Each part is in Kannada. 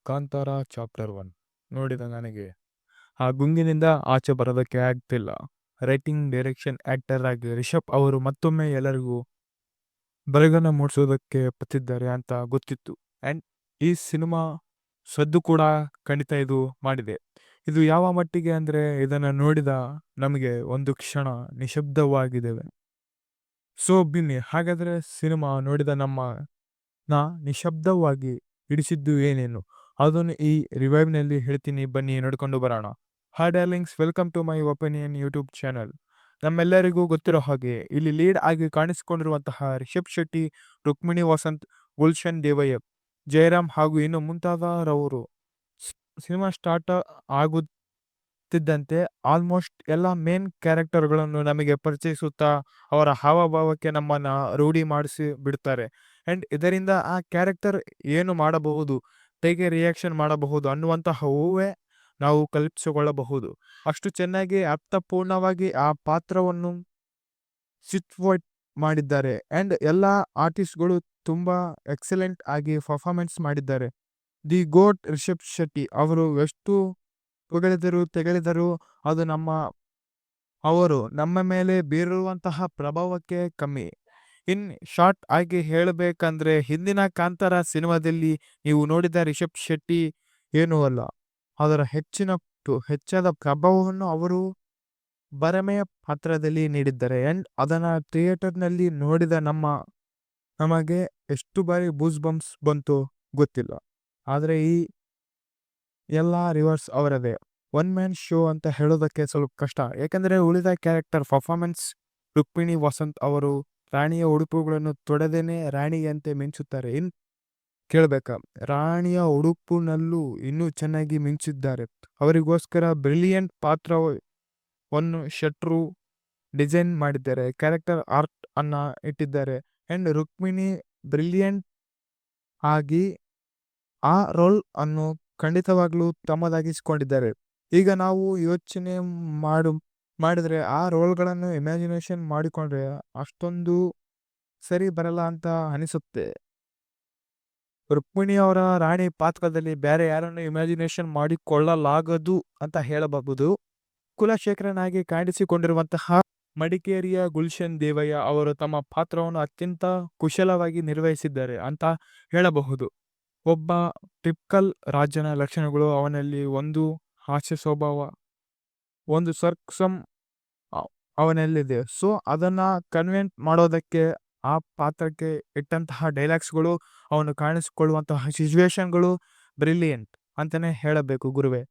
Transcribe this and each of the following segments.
ಕಾಂತಾರ ಚಾಪ್ಟರ್ 1 ನೋಡಿದ ನನಗೆ ಆ ಗುಂಗಿನಿಂದ ಆಚೆ ಬರೋದಕ್ಕೆ ಆಗ್ತಿಲ್ಲ. ರೈಟಿಂಗ್, ಡೈರೆಕ್ಷನ್, ಆಕ್ಟರ್ ಆಗಿ ರಿಷಬ್ ಅವರು ಮತ್ತೊಮ್ಮೆ ಎಲ್ಲರಿಗೂ ಬೆಳಗನ್ನ ಮೂಡಿಸೋದಕ್ಕೆ ಬರ್ತಿದ್ದಾರೆ ಅಂತ ಗೊತ್ತಿತ್ತು. ಆ್ಯಂಡ್ ಈ ಸಿನಿಮಾ ಸದ್ದು ಕೂಡ ಖಂಡಿತ ಇದು ಮಾಡಿದೆ. ಇದು ಯಾವ ಮಟ್ಟಿಗೆ ಅಂದರೆ, ಇದನ್ನು ನೋಡಿದ ನಮಗೆ ಒಂದು ಕ್ಷಣ ನಿಶಬ್ದವಾಗಿದ್ದೇವೆ. ಸೊ ಬಿನ್ನಿ, ಹಾಗಾದರೆ ಸಿನಿಮಾ ನೋಡಿದ ನಾ ನಿಶಬ್ದವಾಗಿ ಹಿಡಿಸಿದ್ದು ಏನೇನು ಅದನ್ನು ಈ ರಿವೈವ್ನಲ್ಲಿ ಹೇಳ್ತೀನಿ, ಬನ್ನಿ ನೋಡ್ಕೊಂಡು ಬರೋಣ. Hi darlings, welcome to my opinion YouTube channel. ನಮ್ಮೆಲ್ಲರಿಗೂ ಗೊತ್ತಿರೋ ಹಾಗೆ ಇಲ್ಲಿ ಲೀಡ್ ಆಗಿ ಕಾಣಿಸಿಕೊಂಡಿರುವಂತಹ ರಿಷಬ್ ಶೆಟ್ಟಿ, ರುಕ್ಮಿಣಿ ವಸಂತ್, ಗುಲ್ಶನ್ ದೇವಯ್ಯ, ಜಯರಾಮ್ ಹಾಗೂ ಇನ್ನು ಮುಂತಾದವರವರು ಸಿನಿಮಾ ಸ್ಟಾರ್ಟ್ ಆಗುತ್ತಿದ್ದಂತೆ ಆಲ್ಮೋಸ್ಟ್ ಎಲ್ಲ ಮೇನ್ ಕ್ಯಾರೆಕ್ಟರ್ಗಳನ್ನು ನಮಗೆ ಪರಿಚಯಿಸುತ್ತಾ ಅವರ ಹಾವಭಾವಕ್ಕೆ ನಮ್ಮನ್ನ ರೂಢಿ ಮಾಡಿಸಿ ಬಿಡ್ತಾರೆ. ಆ್ಯಂಡ್ ಇದರಿಂದ ಆ ಕ್ಯಾರೆಕ್ಟರ್ ಏನು ಮಾಡಬಹುದು, ಹೇಗೆ ರಿಯಾಕ್ಷನ್ ಮಾಡಬಹುದು ಅನ್ನುವಂತಹ ಊಹೆ ನಾವು ಕಲ್ಪಿಸಿಕೊಳ್ಳಬಹುದು. ಅಷ್ಟು ಚೆನ್ನಾಗಿ ಅರ್ಥಪೂರ್ಣವಾಗಿ ಆ ಪಾತ್ರವನ್ನು ಸಿಟ್ವೈಟ್ ಮಾಡಿದ್ದಾರೆ. ಆ್ಯಂಡ್ ಎಲ್ಲ ಆರ್ಟಿಸ್ಟ್ಗಳು ತುಂಬ ಎಕ್ಸಲೆಂಟ್ ಆಗಿ ಪರ್ಫಾರ್ಮೆನ್ಸ್ ಮಾಡಿದ್ದಾರೆ. ದಿ ಗೋಟ್ ರಿಷಬ್ ಶೆಟ್ಟಿ ಅವರು ಎಷ್ಟು ತೆಗಳಿದರು ಅದು ಅವರು ನಮ್ಮ ಮೇಲೆ ಬೀರುವಂತಹ ಪ್ರಭಾವಕ್ಕೆ ಕಮ್ಮಿ. ಇನ್ ಶಾರ್ಟ್ ಆಗಿ ಹೇಳಬೇಕಂದ್ರೆ, ಹಿಂದಿನ ಕಾಂತಾರ ಸಿನಿಮಾದಲ್ಲಿ ನೀವು ನೋಡಿದ ರಿಷಬ್ ಶೆಟ್ಟಿ ಏನೂ ಅಲ್ಲ. ಅದರ ಹೆಚ್ಚಾದ ಪ್ರಭಾವವನ್ನು ಅವರು ಬರಮೆಯ ಪಾತ್ರದಲ್ಲಿ ನೀಡಿದ್ದಾರೆ. ಆ್ಯಂಡ್ ಅದನ್ನು ಥಿಯೇಟರ್ನಲ್ಲಿ ನೋಡಿದ ನಮಗೆ ಎಷ್ಟು ಬಾರಿ ಬೂಸ್ ಬಂಪ್ಸ್ ಬಂತು ಗೊತ್ತಿಲ್ಲ. ಆದರೆ ಈ ಎಲ್ಲ ರಿವರ್ಸ್ ಅವರದೇ. ಒನ್ ಮ್ಯಾನ್ ಶೋ ಅಂತ ಹೇಳೋದಕ್ಕೆ ಸ್ವಲ್ಪ ಕಷ್ಟ, ಯಾಕಂದರೆ ಉಳಿದ ಕ್ಯಾರೆಕ್ಟರ್ ಪರ್ಫಾರ್ಮೆನ್ಸ್. ರುಕ್ಮಿಣಿ ವಸಂತ್ ಅವರು ರಾಣಿಯ ಉಡುಪುಗಳನ್ನು ತೊಡೆದೇನೆ ರಾಣಿಯಂತೆ ಮಿಂಚುತ್ತಾರೆ. ಕೇಳಬೇಕಾ, ರಾಣಿಯ ಉಡುಪಿನಲ್ಲೂ ಇನ್ನೂ ಚೆನ್ನಾಗಿ ಮಿಂಚಿದ್ದಾರೆ. ಅವರಿಗೋಸ್ಕರ ಬ್ರಿಲಿಯಂಟ್ ಪಾತ್ರವನ್ನು ಶೆಟ್ರು ಡಿಸೈನ್ ಮಾಡಿದ್ದಾರೆ, ಕ್ಯಾರೆಕ್ಟರ್ ಆರ್ಟ್ ಅನ್ನ ಇಟ್ಟಿದ್ದಾರೆ. ಆ್ಯಂಡ್ ರುಕ್ಮಿಣಿ ಬ್ರಿಲಿಯಂಟ್ ಆಗಿ ಆ ರೋಲ್ ಅನ್ನು ಖಂಡಿತವಾಗ್ಲೂ ತಮ್ಮದಾಗಿಸಿಕೊಂಡಿದ್ದಾರೆ. ಈಗ ನಾವು ಯೋಚನೆ ಮಾಡಿದ್ರೆ ಆ ರೋಲ್ಗಳನ್ನು ಇಮ್ಯಾಜಿನೇಷನ್ ಮಾಡಿಕೊಂಡ್ರೆ ಅಷ್ಟೊಂದು ಸರಿ ಬರಲ್ಲ ಅಂತ ಅನಿಸುತ್ತೆ. ರುಕ್ಮಿಣಿ ಅವರ ರಾಣಿ ಪಾತ್ರದಲ್ಲಿ ಬೇರೆ ಯಾರನ್ನು ಇಮ್ಯಾಜಿನೇಷನ್ ಮಾಡಿಕೊಳ್ಳಲಾಗದು ಅಂತ ಹೇಳಬಹುದು. ಕುಲಶೇಖರನಾಗಿ ಕಾಣಿಸಿಕೊಂಡಿರುವಂತಹ ಮಡಿಕೇರಿಯ ಗುಲ್ಶನ್ ದೇವಯ್ಯ ಅವರು ತಮ್ಮ ಪಾತ್ರವನ್ನು ಅತ್ಯಂತ ಕುಶಲವಾಗಿ ನಿರ್ವಹಿಸಿದ್ದಾರೆ ಅಂತ ಹೇಳಬಹುದು. ಒಬ್ಬ ಟಿಪಿಕಲ್ ರಾಜನ ಲಕ್ಷಣಗಳು ಅವನಲ್ಲಿ, ಒಂದು ಹಾಸ್ಯ ಸ್ವಭಾವ, ಒಂದು ಸರ್ಕಸಮ್ ಅವನಲ್ಲಿದೆ. ಸೊ ಅದನ್ನ ಕನ್ವೆಂಟ್ ಮಾಡೋದಕ್ಕೆ ಆ ಪಾತ್ರಕ್ಕೆ ಇಟ್ಟಂತಹ ಡೈಲಾಗ್ಸ್ಗಳು, ಅವನು ಕಾಣಿಸಿಕೊಳ್ಳುವಂತಹ ಸಿಚುವೇಶನ್ಗಳು ಬ್ರಿಲಿಯಂಟ್ ಅಂತಾನೆ ಹೇಳಬೇಕು ಗುರುವೆ.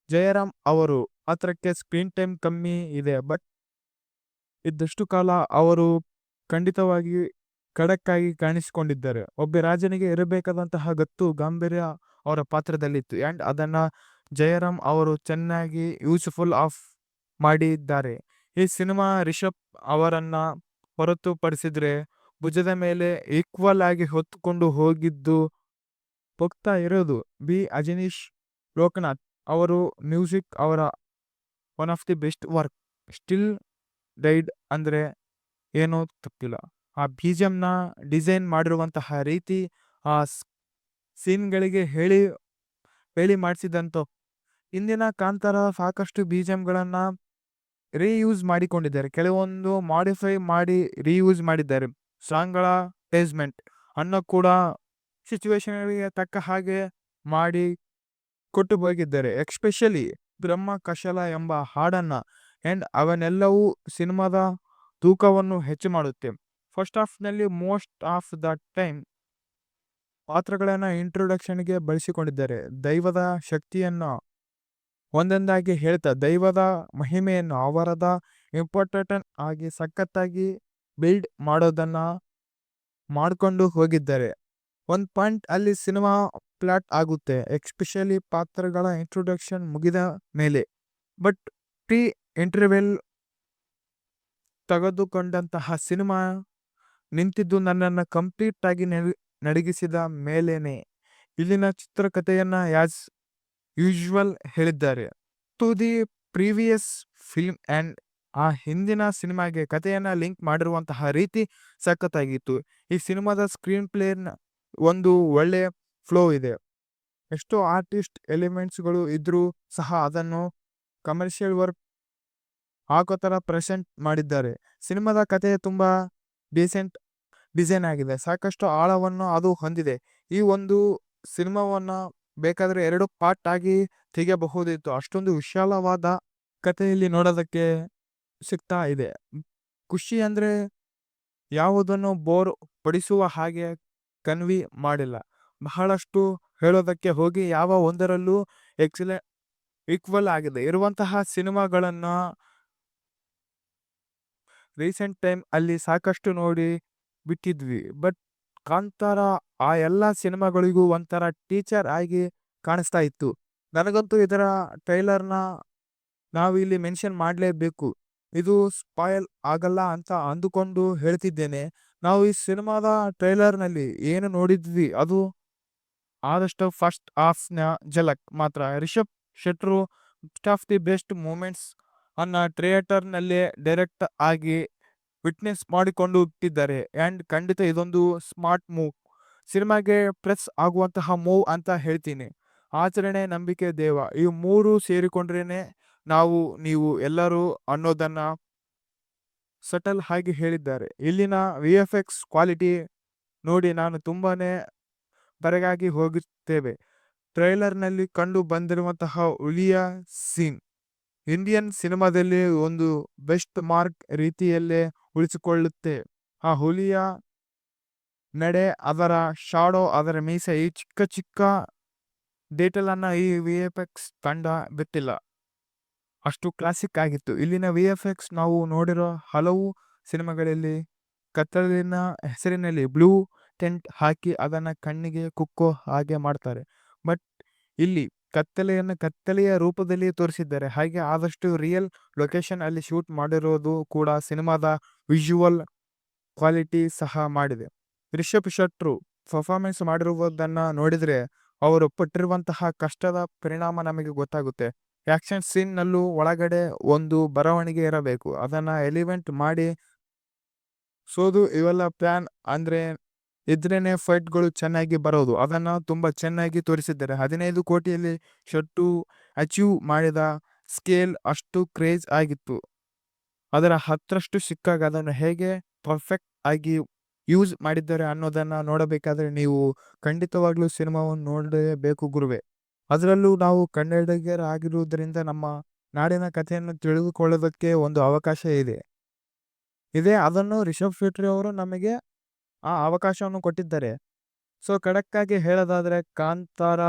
ಜಯರಾಮ್ ಅವರು ಪಾತ್ರಕ್ಕೆ ಸ್ಕ್ರೀನ್ ಟೈಮ್ ಕಮ್ಮಿ ಇದೆ, ಬಟ್ ಇದ್ದಷ್ಟು ಕಾಲ ಅವರು ಖಂಡಿತವಾಗಿ ಖಡಕ್ಕಾಗಿ ಕಾಣಿಸಿಕೊಂಡಿದ್ದಾರೆ. ಒಬ್ಬ ರಾಜನಿಗೆ ಇರಬೇಕಾದಂತಹ ಗತ್ತು, ಗಾಂಭೀರ್ಯ ಅವರ ಪಾತ್ರದಲ್ಲಿತ್ತು. ಆ್ಯಂಡ್ ಅದನ್ನ ಜಯರಾಮ್ ಅವರು ಚೆನ್ನಾಗಿ ಯೂಸ್ಫುಲ್ ಆಫ್ ಮಾಡಿದ್ದಾರೆ. ಈ ಸಿನಿಮಾ ರಿಷಬ್ ಅವರನ್ನ ಹೊರತುಪಡಿಸಿದ್ರೆ ಭುಜದ ಮೇಲೆ ಈಕ್ವಲ್ ಆಗಿ ಹೊತ್ತುಕೊಂಡು ಹೋಗ್ತಾ ಇರೋದು ಬಿ ಅಜನೀಶ್ ಲೋಕನಾಥ್ ಅವರು. ಮ್ಯೂಸಿಕ್ ಅವರ one of the best work. Still died ಅಂದ್ರೆ ಏನೋ ತಪ್ಪಿಲ್ಲ. ಆ BGM ಡಿಸೈನ್ ಮಾಡಿರುವಂತಹ ರೀತಿ, ಆ ಸೀನ್ಗಳಿಗೆ ಹೇಳಿ ಮಾಡಿಸಿದಂತ. ಇಂದಿನ ಕಾಂತಾರ ಸಾಕಷ್ಟು BGMಗಳನ್ನ ರೀಯೂಸ್ ಮಾಡಿಕೊಂಡಿದ್ದಾರೆ, ಕೆಲವೊಂದು ಮಾಡಿಫೈ ಮಾಡಿ ರೀಯೂಸ್ ಮಾಡಿದ್ದಾರೆ. ಸಾಂಗ್ಗಳ ಪ್ಲೇಸ್ಮೆಂಟ್ ಅನ್ನು ಕೂಡ ಸಿಚುವೇಶನ್ಗಳಿಗೆ ತಕ್ಕ ಹಾಗೆ ಮಾಡಿ ಕೊಟ್ಟು ಹೋಗಿದ್ದಾರೆ. ಎಸ್ಪೆಷಲಿ ಬ್ರಹ್ಮ ಕಶಲ ಎಂಬ ಹಾಡನ್ನ. ಆ್ಯಂಡ್ ಅವನ್ನೆಲ್ಲವೂ ಸಿನಿಮಾದ ತೂಕವನ್ನು ಹೆಚ್ಚು ಮಾಡುತ್ತೆ. ಫಸ್ಟ್ ಹಾಫ್ನಲ್ಲಿ ಮೋಸ್ಟ್ ಆಫ್ ದ ಟೈಮ್ ಪಾತ್ರಗಳನ್ನ ಇಂಟ್ರೊಡಕ್ಷನ್ಗೆ ಬಳಸಿಕೊಂಡಿದ್ದಾರೆ. ದೈವದ ಶಕ್ತಿಯನ್ನು ಒಂದೊಂದಾಗಿ ಹೇಳ್ತಾ, ದೈವದ ಮಹಿಮೆಯನ್ನು ಅವರದ ಇಂಪಾರ್ಟೆಂಟ್ ಆಗಿ ಸಖತ್ತಾಗಿ ಬಿಲ್ಡ್ ಮಾಡೋದನ್ನ ಮಾಡ್ಕೊಂಡು ಹೋಗಿದ್ದಾರೆ. ಒಂದು ಪಾಯಿಂಟ್ ಅಲ್ಲಿ ಸಿನಿಮಾ ಫ್ಲಾಟ್ ಆಗುತ್ತೆ, ಎಸ್ಪೆಷಲಿ ಪಾತ್ರಗಳ ಇಂಟ್ರೊಡಕ್ಷನ್ ಮುಗಿದ ಮೇಲೆ. ಬಟ್ ಪ್ರೀ ಇಂಟರ್ವೆಲ್ ತೆಗೆದುಕೊಂಡಂತಹ ಸಿನಿಮಾ ನಿಂತಿದ್ದು ನನ್ನನ್ನು ಕಂಪ್ಲೀಟ್ ಆಗಿ ನಡಗಿಸಿದ ಮೇಲೇನೆ. ಇಲ್ಲಿನ ಚಿತ್ರಕಥೆಯನ್ನ ಆಸ್ ಯೂಶುವಲ್ ಹೇಳಿದ್ದಾರೆ to the previous film. And ಆ ಹಿಂದಿನ ಸಿನಿಮಾಗೆ ಕಥೆಯನ್ನ ಲಿಂಕ್ ಮಾಡಿರುವಂತಹ ರೀತಿ ಸಖತ್ತಾಗಿತ್ತು. ಈ ಸಿನಿಮಾದ ಸ್ಕ್ರೀನ್ ಪ್ಲೇನ ಒಂದು ಒಳ್ಳೆಯ ಫ್ಲೋ ಇದೆ. ಎಷ್ಟೋ ಆರ್ಟಿಸ್ಟ್ ಎಲಿಮೆಂಟ್ಸ್ಗಳು ಇದ್ರೂ ಸಹ ಅದನ್ನು ಕಮರ್ಷಿಯಲ್ ವರ್ಕ್ ಹಾಕೋ ಥರ ಪ್ರೆಸೆಂಟ್ ಮಾಡಿದ್ದಾರೆ. ಸಿನಿಮಾದ ಕಥೆ ತುಂಬಾ ಡೀಸೆಂಟ್ ಡಿಸೈನ್ ಆಗಿದೆ. ಸಾಕಷ್ಟು ಆಳವನ್ನು ಅದು ಹೊಂದಿದೆ. ಈ ಒಂದು ಸಿನಿಮಾವನ್ನ ಬೇಕಾದ್ರೆ 2 ಪಾರ್ಟ್ ಆಗಿ ತೆಗೆಯಬಹುದಿತ್ತು. ಅಷ್ಟೊಂದು ವಿಶಾಲವಾದ ಕಥೆಯಲ್ಲಿ ನೋಡೋದಕ್ಕೆ ಸಿಗ್ತಾ ಇದೆ. ಖುಷಿ ಅಂದ್ರೆ ಯಾವುದನ್ನು ಬೋರ್ ಪಡಿಸುವ ಹಾಗೆ ಕನ್ವಿ ಮಾಡಿಲ್ಲ. ಬಹಳಷ್ಟು ಹೇಳೋದಕ್ಕೆ ಹೋಗಿ ಯಾವ ಒಂದರಲ್ಲೂ ಎಕ್ಸಲೆ ಈಕ್ವಲ್ ಆಗಿದೆ. ಇರುವಂತಹ ಸಿನಿಮಾಗಳನ್ನ ರೀಸೆಂಟ್ ಟೈಮ್ ಅಲ್ಲಿ ಸಾಕಷ್ಟು ನೋಡಿ ಬಿಟ್ಟಿದ್ವಿ. ಬಟ್ ಕಾಂತಾರ ಆ ಎಲ್ಲ ಸಿನಿಮಾಗಳಿಗೂ ಒಂಥರ ಟೀಚರ್ ಆಗಿ ಕಾಣಿಸ್ತಾ ಇತ್ತು. ನನಗಂತೂ ಇದರ ಟ್ರೈಲರ್‌ನ ನಾವು ಇಲ್ಲಿ ಮೆನ್ಷನ್ ಮಾಡಲೇಬೇಕು. ಇದು ಸ್ಪಾಯಿಲ್ ಆಗಲ್ಲ ಅಂತ ಅಂದುಕೊಂಡು ಹೇಳ್ತಿದ್ದೇನೆ. ನಾವು ಈ ಸಿನಿಮಾದ ಟ್ರೈಲರ್‌ನಲ್ಲಿ ಏನು ನೋಡಿದ್ವಿ ಅದು ಆದಷ್ಟು ಫಸ್ಟ್ ಹಾಫ್‌ನ ಝಲಕ್ ಮಾತ್ರ. ರಿಷಬ್ ಶೆಟ್ರು best of the best moments ಅನ್ನ ಥಿಯೇಟರ್‌ನಲ್ಲೇ ಡೈರೆಕ್ಟ್ ಆಗಿ ವಿಟ್ನೆಸ್ ಮಾಡಿಕೊಂಡು ಬಿಟ್ಟಿದ್ದಾರೆ. ಆ್ಯಂಡ್ ಖಂಡಿತ ಇದೊಂದು ಸ್ಮಾರ್ಟ್ ಮೂವ್. ಸಿನಿಮಾಗೆ ಪ್ಲಸ್ ಆಗುವಂತಹ ಮೂವ್ ಅಂತ ಹೇಳ್ತೀನಿ. ಆಚರಣೆ, ನಂಬಿಕೆ, ದೇವ ಈ 3 ಸೇರಿಕೊಂಡ್ರೇನೆ ನಾವು, ನೀವು ಎಲ್ಲರೂ ಅನ್ನೋದನ್ನ ಸಟಲ್ ಆಗಿ ಹೇಳಿದ್ದಾರೆ. ಇಲ್ಲಿನ ವಿಎಫ್ಎಕ್ಸ್ ಕ್ವಾಲಿಟಿ ನೋಡಿ ನಾನು ತುಂಬಾನೇ ಬೆರಗಾಗಿ ಹೋಗುತ್ತೇವೆ. ಟ್ರೈಲರ್‌ನಲ್ಲಿ ಕಂಡು ಬಂದಿರುವಂತಹ ಹುಲಿಯ ಸೀನ್ ಇಂಡಿಯನ್ ಸಿನಿಮಾದಲ್ಲಿ ಒಂದು ಬೆಸ್ಟ್ ಮಾರ್ಕ್ ರೀತಿಯಲ್ಲೇ ಉಳಿಸಿಕೊಳ್ಳುತ್ತೆ. ಆ ಹುಲಿಯ ನಡೆ, ಅದರ ಶಾಡೋ, ಅದರ ಮೀಸೆ, ಈ ಚಿಕ್ಕ ಚಿಕ್ಕ ಡೀಟೇಲ್ ಅನ್ನ ಈ ವಿಎಫ್ಎಕ್ಸ್ ತಂಡ ಬಿಟ್ಟಿಲ್ಲ. ಅಷ್ಟು ಕ್ಲಾಸಿಕ್ ಆಗಿತ್ತು. ಇಲ್ಲಿನ ವಿಎಫ್ಎಕ್ಸ್ ನಾವು ನೋಡಿರೋ ಹಲವು ಸಿನಿಮಾಗಳಲ್ಲಿ ಕತ್ತಲಿನ ಹೆಸರಿನಲ್ಲಿ ಬ್ಲೂ ಟೆಂಟ್ ಹಾಕಿ ಅದನ್ನ ಕಣ್ಣಿಗೆ ಕುಕ್ಕೋ ಹಾಗೆ ಮಾಡ್ತಾರೆ. ಬಟ್ ಇಲ್ಲಿ ಕತ್ತಲೆಯ ರೂಪದಲ್ಲಿ ತೋರಿಸಿದ್ದಾರೆ. ಹಾಗೆ ಆದಷ್ಟು ರಿಯಲ್ ಲೊಕೇಶನ್ ಅಲ್ಲಿ ಶೂಟ್ ಮಾಡಿರೋದು ಕೂಡ ಸಿನಿಮಾದ ವಿಜುವಲ್ ಕ್ವಾಲಿಟಿ ಸಹ ಮಾಡಿದೆ. ರಿಷಬ್ ಶೆಟ್ರು ಪರ್ಫಾರ್ಮೆನ್ಸ್ ಮಾಡಿರುವುದನ್ನ ನೋಡಿದ್ರೆ ಅವರು ಪಟ್ಟಿರುವಂತಹ ಕಷ್ಟದ ಪರಿಣಾಮ ನಮಗೆ ಗೊತ್ತಾಗುತ್ತೆ. ಆಕ್ಷನ್ ಸೀನ್ ನಲ್ಲೂ ಒಳಗಡೆ ಒಂದು ಬರವಣಿಗೆ ಇರಬೇಕು. ಅದನ್ನ ಎಲಿಮೆಂಟ್ ಮಾಡಿ ಸೋದು ಇವೆಲ್ಲ ಪ್ಲಾನ್ ಅಂದ್ರೆ ಇದ್ರೇನೆ ಫೈಟ್‌ಗಳು ಚೆನ್ನಾಗಿ ಬರೋದು. ಅದನ್ನ ತುಂಬಾ ಚೆನ್ನಾಗಿ ತೋರಿಸಿದ್ದಾರೆ. 15 ಕೋಟಿಯಲ್ಲಿ ಶೆಟ್ರು ಅಚೀವ್ ಮಾಡಿದ ಸ್ಕೇಲ್ ಅಷ್ಟು ಕ್ರೇಜ್ ಆಗಿತ್ತು. ಅದರ 10ರಷ್ಟು ಸಿಕ್ಕಾಗ ಅದನ್ನು ಹೇಗೆ ಪರ್ಫೆಕ್ಟ್ ಆಗಿ ಯೂಸ್ ಮಾಡಿದ್ದಾರೆ ಅನ್ನೋದನ್ನ ನೋಡಬೇಕಾದ್ರೆ ನೀವು ಖಂಡಿತವಾಗ್ಲೂ ಸಿನಿಮಾವನ್ನು ನೋಡಲೇಬೇಕು ಗುರುವೇ. ಅದರಲ್ಲೂ ನಾವು ಕನ್ನಡಿಗರಾಗಿರುವುದರಿಂದ ನಮ್ಮ ನಾಡಿನ ಕಥೆಯನ್ನು ತಿಳಿದುಕೊಳ್ಳೋದಕ್ಕೆ ಒಂದು ಅವಕಾಶ ಇದೆ. ಅದನ್ನು ರಿಷಬ್ ಶೆಟ್ಟಿ ಅವರು ನಮಗೆ ಆ ಅವಕಾಶವನ್ನು ಕೊಟ್ಟಿದ್ದಾರೆ. ಸೊ ಖಡಕ್ಕಾಗಿ ಹೇಳೋದಾದ್ರೆ ಕಾಂತಾರ